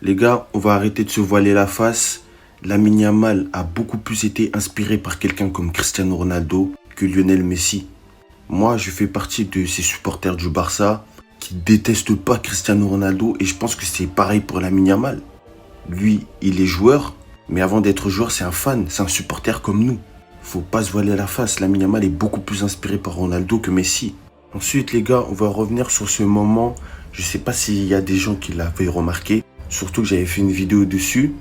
Les gars, on va arrêter de se voiler la face. Lamine Yamal a beaucoup plus été inspiré par quelqu'un comme Cristiano Ronaldo que Lionel Messi. Moi, je fais partie de ces supporters du Barça qui détestent pas Cristiano Ronaldo et je pense que c'est pareil pour Lamine Yamal. Lui, il est joueur, mais avant d'être joueur, c'est un fan, c'est un supporter comme nous. Faut pas se voiler la face, Lamine Yamal est beaucoup plus inspiré par Ronaldo que Messi. Ensuite, les gars, on va revenir sur ce moment. Je sais pas s'il y a des gens qui l'avaient remarqué, surtout que j'avais fait une vidéo dessus.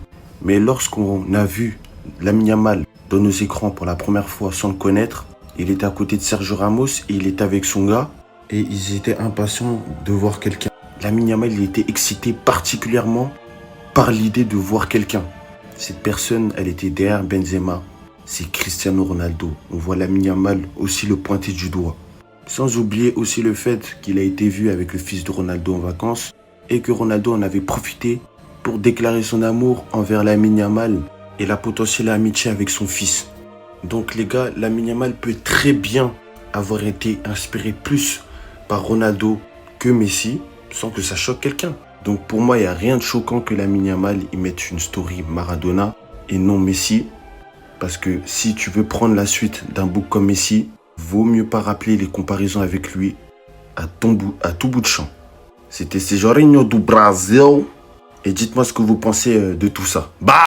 Mais lorsqu'on a vu Lamine Yamal dans nos écrans pour la première fois sans le connaître, il était à côté de Sergio Ramos et il était avec son gars. Et ils étaient impatients de voir quelqu'un. Lamine Yamal, il était excité particulièrement par l'idée de voir quelqu'un. Cette personne, elle était derrière Benzema. C'est Cristiano Ronaldo. On voit Lamine Yamal aussi le pointer du doigt. Sans oublier aussi le fait qu'il a été vu avec le fils de Ronaldo en vacances et que Ronaldo en avait profité pour déclarer son amour envers Lamine Yamal et la potentielle amitié avec son fils. Donc les gars, Lamine Yamal peut très bien avoir été inspiré plus par Ronaldo que Messi sans que ça choque quelqu'un. Donc pour moi, il n'y a rien de choquant que Lamine Yamal y mette une story Maradona et non Messi. Parce que si tu veux prendre la suite d'un bouc comme Messi, vaut mieux pas rappeler les comparaisons avec lui à tout bout de champ. C'était Jorginho do Brasil. Et dites-moi ce que vous pensez de tout ça. Bah